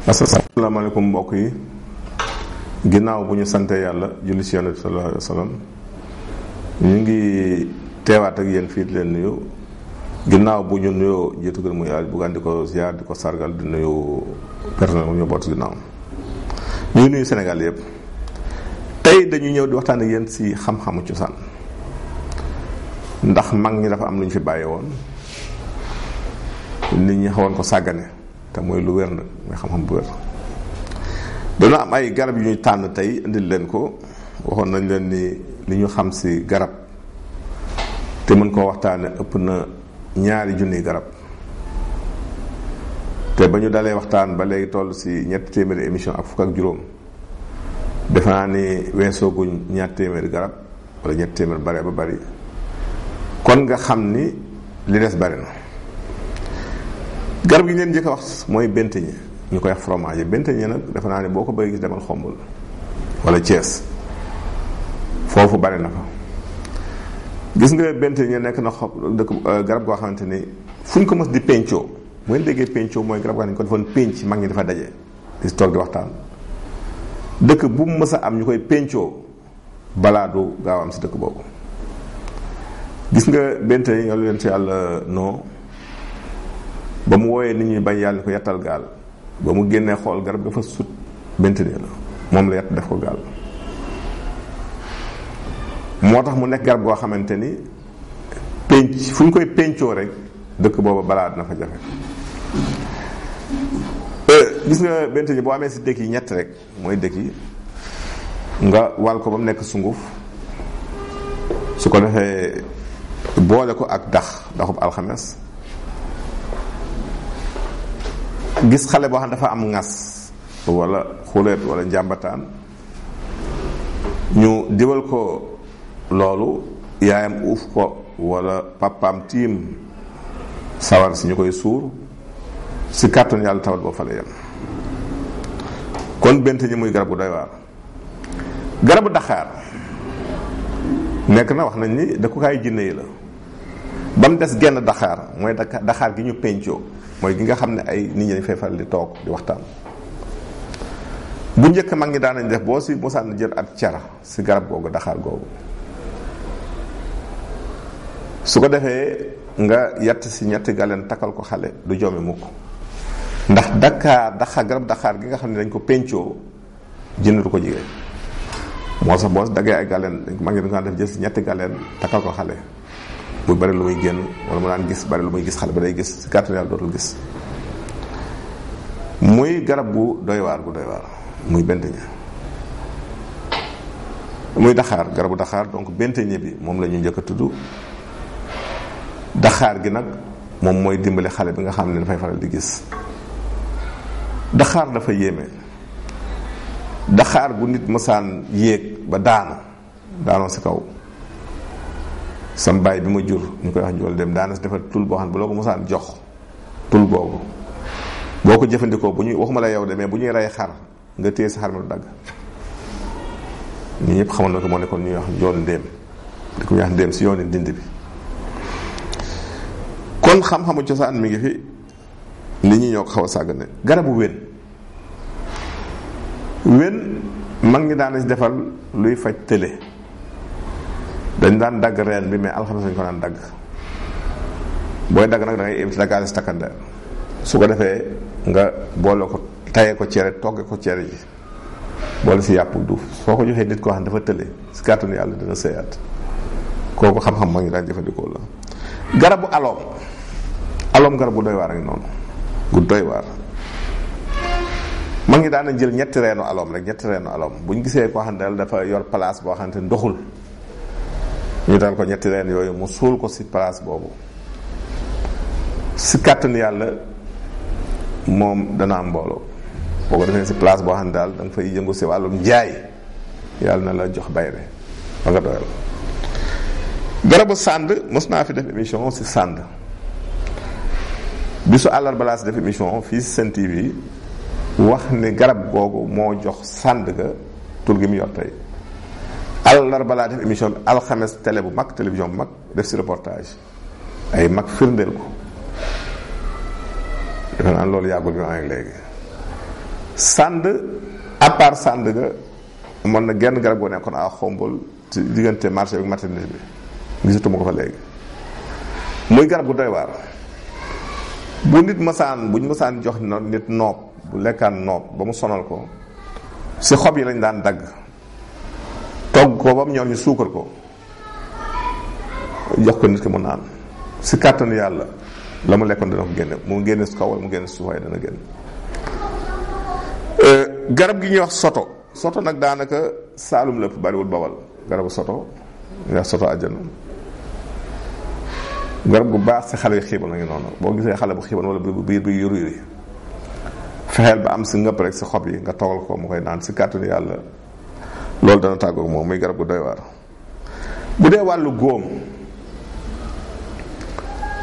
asalaamaaleykum mbokk yi, ginnaaw bu ñu sante yàlla julli ci Yonent bi sallallahu alayhi wa sallam, ñu ngi teewaat ak yéen fii di leen nuyu. ginnaaw bu ñu nuyoo jiitu kër muy El Bougane di ko ziar di ko sargal di nuyu personnel mu ñu boot ginnaaw ñu ngi nuyu Sénégal yëpp. tey dañuy ñëw di waxtaan ak yéen ci xam-xamu cosaan, ndax mag ñi dafa am lu ñu fi bàyyi woon nit ñi xawoon ko sàggane, te mooy lu wér nag mooy xam-xam bu wér. dana am ay garab yu ñuy tànn tey indil leen ko. waxoon nañ leen ni li ñu xam ci garab te mën koo waxtaane ëpp na 2 junniy garab, te ba ñu dalee waxtaan ba léegi toll ci 300 émission ak fukk ak juróom. defe naa ni weesooguñ 200 garab wala 200 bare ba bari, kon nga xam ni li des bari na. garab gi ngeen njëkk a wax mooy benteñe, ñu koy wax fromage. benteñe nag defe naa ni boo ko bëggee gis demal Xombol wala Thiès, foofu bari na fa. gis nga benteñe nekk na garab goo xamante ni fu ñu ko mës di pencoo, bu ngeen déggee pencoo mooy garab goo xam ne ñu ko defoon penc, mag ñi dafa daje di toog di waxtaan. dëkk bu mu mës a am ñu koy pencoo balaa du gaaw am si dëkk boobu. gis nga benteñe ñoo leen ci yàlla non ba mu wooyee nit ñi bañ yàlla ko yattal gaal, ba mu génnee xool garab dafa sut benteñe la, moom la yatt def ko gaal. moo tax mu nekk garab goo xamante ni penc fu ñu koy pencoo rek dëkk boobu balaa dina fa jafe. gis nga benteñe boo amee si dëkk yi 3 rek mooy dëkk yi nga wal ko ba mu nekk sunguf, su ko defee boole ko ak daxub alxames. gis xale boo xam dafa am ngas wala xuleet wala njàmbataan, ñu diwal ko loolu, yaayam uuf ko wala papaam tiim sawar si ñu koy suur, si kàttan yàlla tawat boo fa la yem. kon benteñe muy garab gu doy waar. garabu daxaar nekk na, wax nañ ni dëkkukaay jinne yi la, ba mu des genn daxaar, mooy daxaar gi ñu pencoo, mooy gi nga xam ne ay nit ñi dañ fay faral di toog di waxtaan. bu njëkk mag ñi daan nañ def boo si mosaan jël ak cara si garab googu daxaar googu, su ko defee nga yatt si 2 galeen takkal ko xale, du joomi mukk. ndax garab daxaar gi nga xam ne dañ ko pencoo jënd du ko jigéen. moo sax boo daggee ay galeen mag ñi dañ ko daan def jël si 2 galeen takkal ko xale, bu bari lu muy génn wala mu daan gis bari lu muy gis, xale ba day gis, si kàttan yàlla dootul gis. muy garab gu doy waar muy benteñe, muy daxaar, garabu daxaar. donc benteñe bi moom la ñu njëkk a tudd. daxaar gi nag moom mooy dimbali xale bi nga xam ne dafay faral di gis. daxaar dafa yéeme. daxaar gu nit mësaan yéeg ba daanoo si kaw. sam baay bi ma jur ñu koy wax njool dem daana si defar tul boo xam ne bu loo ko mësaan jox, tul boobu boo ko jëfandikoo bu ñuy waxuma la yow demee bu ñuy rey xar nga téye si xar mi du dagg. ñi ñëpp xamoon na ko, moo nekkoon ñuy wax njool ndéem, di ko ñuy wax ndéem si yooni Ndindi bi. kon xam-xamu cosaan mi ngi fi, nit ñi ñoo ko xaw a sàggane. garabu wen mag ñi daan si defal luy faj tële. dañ daan dagg reen bi, mais alxames lañ ko daan dagg. booy dagg nag da ngay éviter daggaale si takkandeer, su ko defee nga boole ko tayee ko cere, togge ko cere ji, boole si yàpp duuf. soo ko joxee nit koo xam ne dafa tële, si kàttanu yàlla dina sëyaat. kooku xam-xam mag ñi daan jëfandikoo la. garabu aloom garab gu doy waar ak noonu, gu doy waar. mag ñi daan nañ jël 3 reenu aloom rek, 3 reenu aloom. bu ñu gisee koo xam ne dafa yor place boo xam ne ndoxul, ñu dal ko 3 reen yooyu, mu suul ko si place boobu. si kàttan yàlla moom dana am mbooloo. boo ko defee si place boo xam ne daal da nga fay yëngu si wàllum njaay, yàlla na la jox bayre ba nga doyal. garabu sànd mos naa fi def émission si sànd. bisu àllarba laa si def émission fii si Sen TV, wax ni garab googu moo jox sànd ga tur gi mu yor tey. àllarba laa def émission bi, alxames télé bu mag, télévision bu mag, def si reportage ay mag firndeel ko. defe naa loolu yàggul bi ma ak léegi. sànd à part sànd ga mën na genn garab goo nekkoon a xombal ci diggante marché bi maternité bi gisatuma ko fa léegi muy garab gu doy waar bu nit buñ masaan jox nit noob bu lekkaan noob ba mu sonal ko si xob yi lañ daan dagg togg ko ba mu ñor ñu suukar ko jox ko nit ki mu naan si kàttanu yàlla la mu lekkoon dana ko génne mu génne su kaw wala mu génne su suuf waaye dana génn. garab gi ñuy wax soto nag daanaka saalum lépp bariwul bawal garabu soto ñu wax soto àjjana garab gu baax si xale yu xiibal na ngi noonu boo gisee xale bu xiibal wala biir bi yuru yi fexeel ba am si ngëpp rek si xob yi nga toogal ko mu koy naan si kàttanu yàlla loolu dana tàggoog moom muy garab gu doy waar. bu dee wàllu góom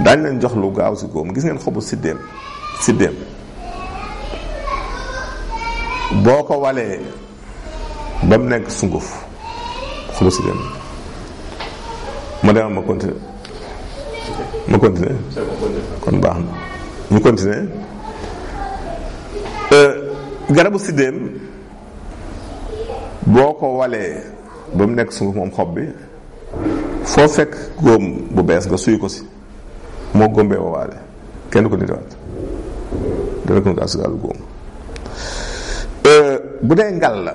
daañ leen jox lu gaaw si góom gis ngeen xobu siddéem boo ko walee ba mu nekk sunguf xobu siddéem ma demal ma continuer kon baax na ñu continuer garabu siddéem boo ko walee ba mu nekk sunguf moom xob bi foo fekk góom bu bees nga suy ko si moo góombee wawaale kenn ko nitiwaat dana ko gaa si gaalu góom bu dee ngal la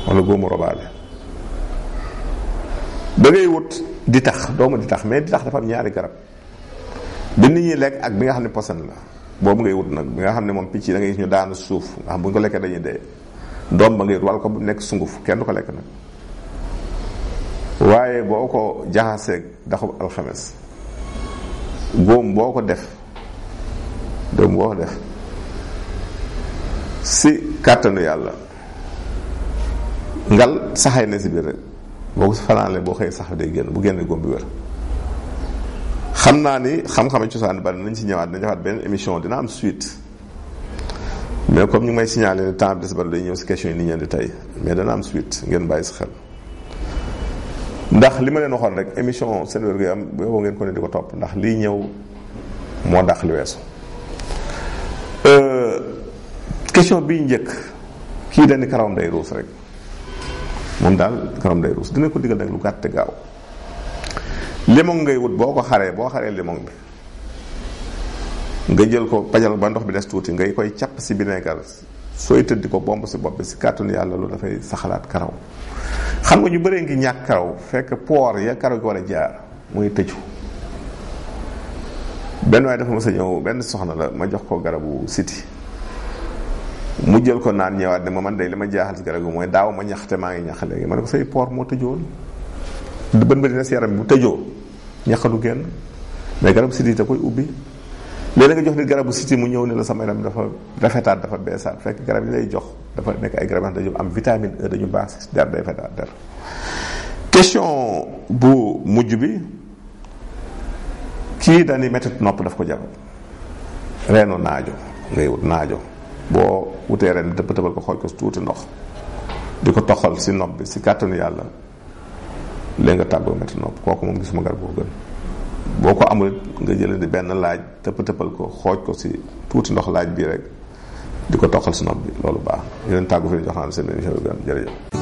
wala góomu robaale da ngay wut di tax doomu di tax mais di tax dafa am ñaari garab bi nit ñi lekk ak bi nga xam ne posen la boobu ngay wut nag bi nga xam ne moom picc yi da ngay gis ñu daanu suuf nga xam bu ñu ko lekkee dañuy dee doom ba ngay wut wala ko bu nekk sunguf kenn du ko lekk nag waaye boo ko jaxaseeg daxub alxames góom boo ko def doom boo ko def si kàttanu yàlla ngal saxay na si biir rek boo ko si fanaanee boo xëyee sax day génn bu génne góom bi wér. xam naa ni xam-xame cosaan bari nañ ci ñëwaat dañ defaat benn émission dina am suite mais comme ñu ngi may signaler ne temps bi des bari day ñëw si question yi ni ñeen di tey mais dana am suite ngeen bàyyi si xel ndax li ma leen waxoon rek émission seen wér-gu-yaram boobu ngeen ko ne di ko topp ndax lii ñëw moo dàq li weesu. question bii njëkk kii dañ ni karawam day ruus rek moom daal karawam day ruus dina ko digal nag lu gàtt te gaaw limon ngay wut boo xaree limon bi nga jël ko pajal ba ndox bi des tuuti ngay koy càpp si vinaigre sooy tëddi ko bomb si bopp bi si kàttanu yàlla lu dafay saxalaat karaw. xam nga ñu bëree ngi ñàkk karaw fekk poor ya karaw gi war a jaar muy tëju benn waaye dafa ma sa ñëw benn soxna la ma jox ko garabu siti mu jël ko naan ñëwaat ne ma man day li ma jaaxal si garab gi mooy daaw ma ñax te maa ngi ñax léegi ma ne ko say poor moo tëjoon bën ba dina si yaram bi bu tëjoo ñaxadu génn mais garabu siti da koy ubbi léegi nga jox nit garabu siti mu ñëw ne la sama yaram dafa rafetaat dafa beesaat fekk garab yi lay jox dafa nekk ay garab dañu am vitamine E dañu baax si der day fetaat der. question bu mujj bi kii dañuy métti nopp daf ko jàpp reenu naajo ngay wut naajo boo wutee ren dëpp tëbal ko xooj ko tuuti ndox di ko toxal si nopp bi si kàttanu yàlla léegi nga tàggoo métti nopp kooku moom gisuma garab boo gën. boo ko amul nga jëlee di benn laaj tëppal ko xooj ko si tuuti ndox laaj bii rek di ko toqal si nopp bi loolu baax yeneen tàggu fi jox naa seen émission bi gën jërëjëf